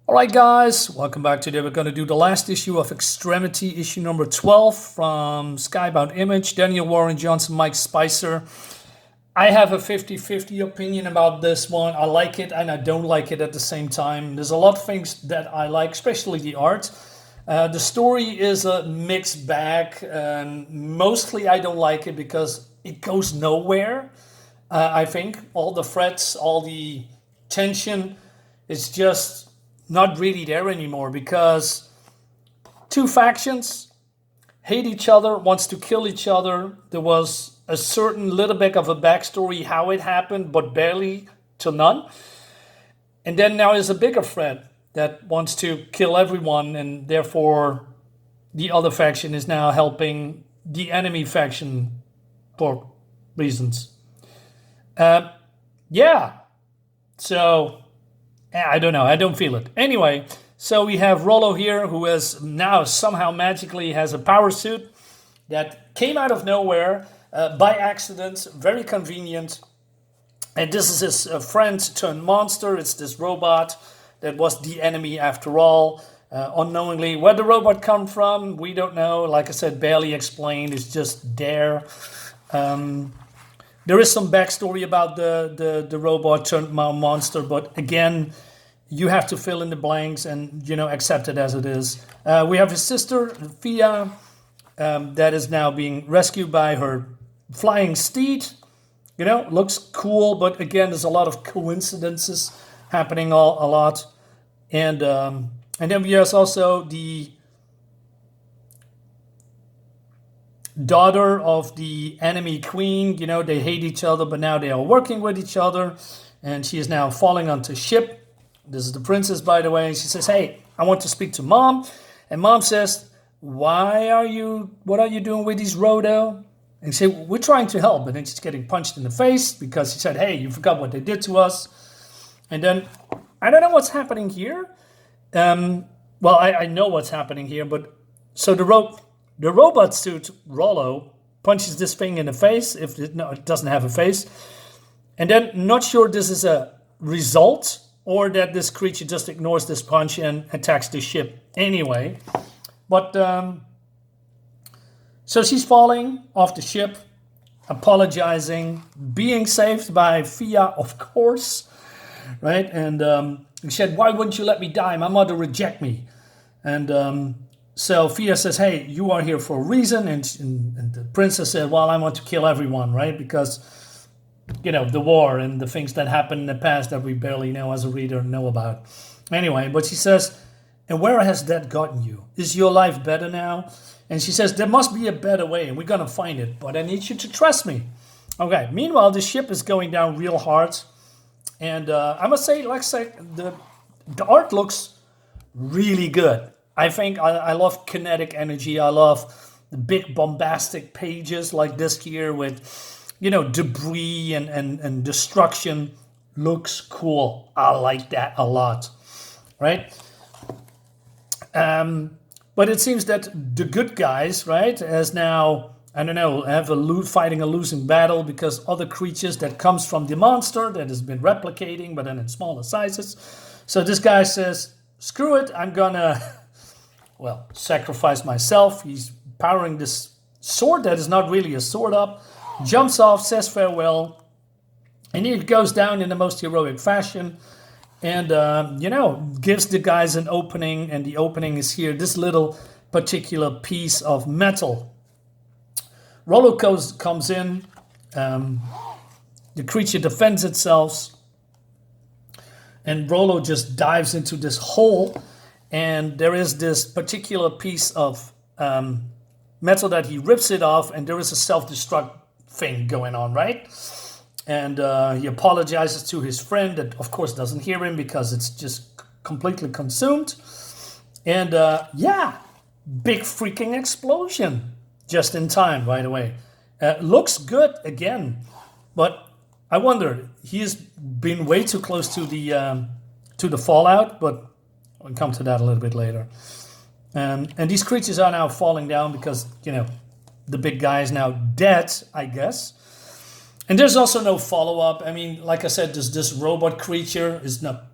All right, guys, welcome back. Today we're going to do the last issue of Extremity, issue number 12 from Skybound Image, Daniel Warren Johnson, Mike Spicer. I have a 50-50 opinion about this one. I like it and I don't like it at the same time. There's a lot of things that I like, especially the art. The story is a mixed bag. Mostly I don't like it because it goes nowhere. I think all the threats, all the tension, it's just not really there anymore because two factions hate each other, wants to kill each other. There was a certain little bit of a backstory how it happened, but barely to none. And then now there's a bigger threat that wants to kill everyone, and therefore the other faction is now helping the enemy faction for reasons. Yeah. So I don't know. I don't feel it. Anyway, so we have Rollo here, who is now somehow magically has a power suit that came out of nowhere by accident. Very convenient. And this is his friend turned monster. It's this robot that was the enemy after all. Unknowingly, where the robot come from, we don't know. Like I said, barely explained. It's just there. There is some backstory about the robot turned monster, but again, you have to fill in the blanks and accept it as it is. We have his sister Thea that is now being rescued by her flying steed. Looks cool, but again, there's a lot of coincidences happening a lot, and then we have also the daughter of the enemy queen. They hate each other, but now they are working with each other, and she is now falling onto ship. This is the princess, by the way. She says, hey, I want to speak to mom. And mom says, what are you doing with these Roto? And she said, we're trying to help. And then she's getting punched in the face because she said, hey, you forgot what they did to us. And then I don't know what's happening here. Well, I know what's happening here, but so the robot suit Rollo punches this thing in the face. It doesn't have a face. And then not sure this is a result or that this creature just ignores this punch and attacks the ship anyway. But so she's falling off the ship, apologizing, being saved by Thea, of course, right? And she said, why wouldn't you let me die? My mother reject me. And so Thea says, hey, you are here for a reason. And the princess said, well, I want to kill everyone, right? Because, the war and the things that happened in the past that we barely know as a reader know about. Anyway, but she says, and where has that gotten you? Is your life better now? And she says, there must be a better way, and we're going to find it, but I need you to trust me. Okay, meanwhile, the ship is going down real hard. And I must say, like I said, the art looks really good. I think I love kinetic energy. I love the big bombastic pages like this here with, debris and destruction. Looks cool. I like that a lot, right? But it seems that the good guys, right, as now, I don't know, fighting a losing battle because other creatures that comes from the monster that has been replicating, but then in smaller sizes. So this guy says, screw it, I'm gonna sacrifice myself. He's powering this sword that is not really a sword up, jumps off, says farewell, and he goes down in the most heroic fashion and, gives the guys an opening, and the opening is here, this little particular piece of metal. Rollo comes in, the creature defends itself, and Rollo just dives into this hole. And there is this particular piece of metal that he rips it off, and there is a self-destruct thing going on, right? And he apologizes to his friend that, of course, doesn't hear him because it's just completely consumed. And big freaking explosion just in time, by the way. Looks good again, but I wonder, he's been way too close to the fallout, but I'll come to that a little bit later. And these creatures are now falling down because, the big guy is now dead, I guess. And there's also no follow-up. I mean, like I said, this robot creature is not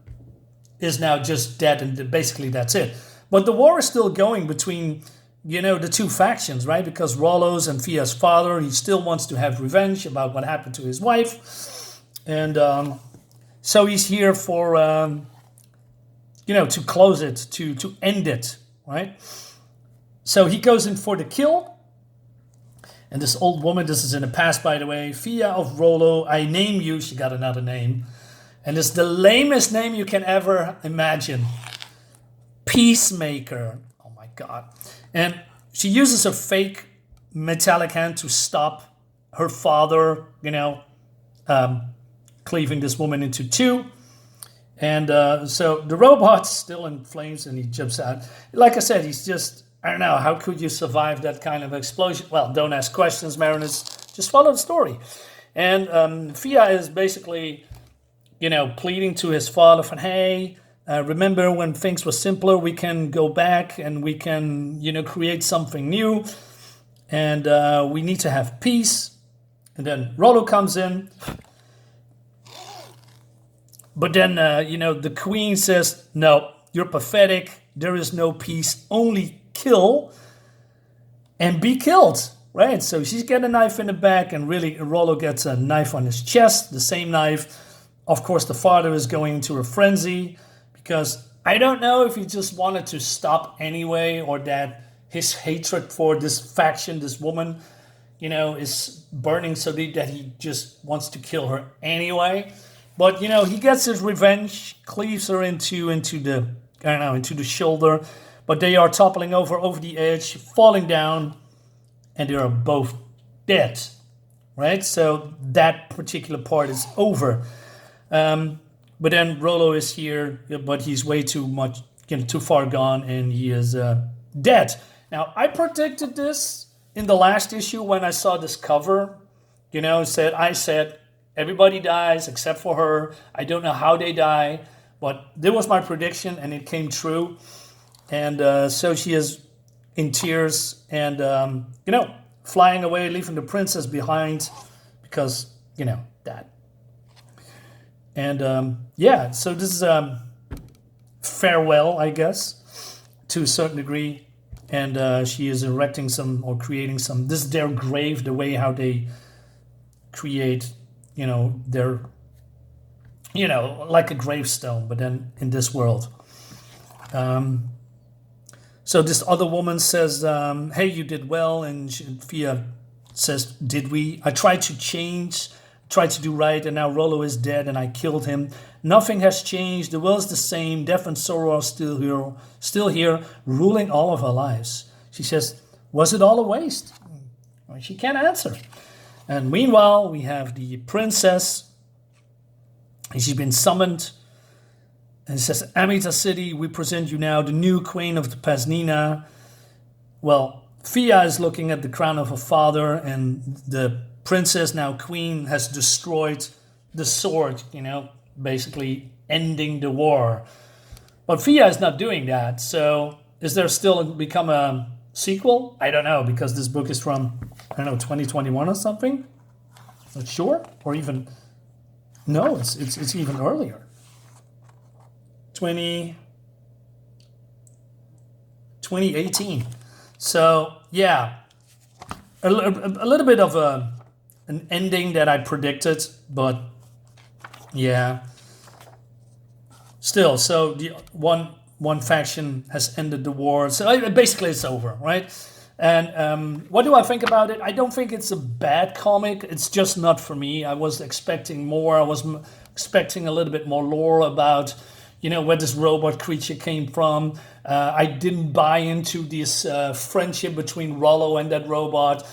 is now just dead, and basically that's it. But the war is still going between, the two factions, right? Because Rollo's and Thea's father, he still wants to have revenge about what happened to his wife. And so he's here for, to close it, to end it, right? So he goes in for the kill. And this old woman, this is in the past, by the way, Thea of Rollo, I name you, she got another name. And it's the lamest name you can ever imagine. Peacemaker. Oh my God. And she uses a fake metallic hand to stop her father, cleaving this woman into two. And so the robot's still in flames and he jumps out. Like I said, he's just, I don't know, how could you survive that kind of explosion? Well, don't ask questions, Mariners. Just follow the story. And Thea is basically, pleading to his father for, hey, remember when things were simpler, we can go back and we can, create something new. And we need to have peace. And then Rollo comes in. But then, the queen says, no, you're pathetic. There is no peace, only kill and be killed, right? So she's got a knife in the back, and really Rollo gets a knife on his chest, the same knife. Of course, the father is going into a frenzy because I don't know if he just wanted to stop anyway, or that his hatred for this faction, this woman, is burning so deep that he just wants to kill her anyway. But, he gets his revenge, cleaves her into the shoulder. But they are toppling over the edge, falling down, and they are both dead, right? So that particular part is over. But then Rollo is here, but he's way too far gone, and he is dead. Now, I predicted this in the last issue when I saw this cover. I said, everybody dies except for her. I don't know how they die, but this was my prediction, and it came true. And so she is in tears and, flying away, leaving the princess behind because, that. And, so this is farewell, I guess, to a certain degree. And she is erecting creating some, this is their grave, the way how they create, their, like a gravestone, but then in this world. So this other woman says, hey, you did well. And Thea says, did we? I tried to change, tried to do right, and now Rollo is dead and I killed him. Nothing has changed. The will is the same. Death and sorrow are still here, ruling all of our lives. She says, was it all a waste? Well, she can't answer. And meanwhile, we have the princess. She's been summoned. And it says, Amita City, we present you now the new queen of the Paznina. Well, Thea is looking at the crown of her father, and the princess, now queen, has destroyed the sword, basically ending the war. But Thea is not doing that. So is there still become a sequel? I don't know, because this book is from, 2021 or something. Not sure. Or even, no, it's even earlier. 2018. So yeah, a little bit of an ending that I predicted, but yeah, still. So the one faction has ended the war. So basically, it's over, right? And what do I think about it? I don't think it's a bad comic. It's just not for me. I was expecting more. I was expecting a little bit more lore about, where this robot creature came from. I didn't buy into this friendship between Rollo and that robot.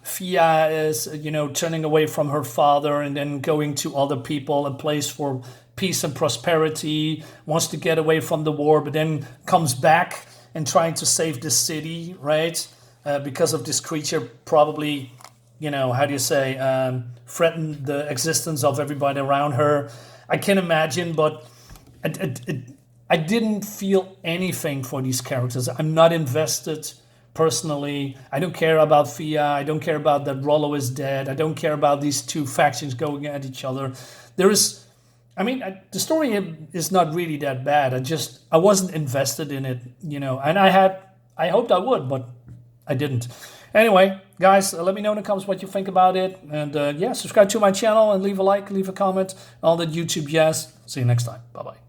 Thea is, turning away from her father and then going to other people, a place for peace and prosperity, wants to get away from the war, but then comes back and trying to save the city, right? Because of this creature probably, threatened the existence of everybody around her. I can imagine, but I didn't feel anything for these characters. I'm not invested personally. I don't care about Thea. I don't care about that Rollo is dead. I don't care about these two factions going at each other. There is I mean, the story is not really that bad. I wasn't invested in it, and I hoped I would, but I didn't. Anyway, guys, let me know in the comments what you think about it. And yeah, subscribe to my channel and leave a like, leave a comment, all that YouTube jazz. See you next time. Bye-bye.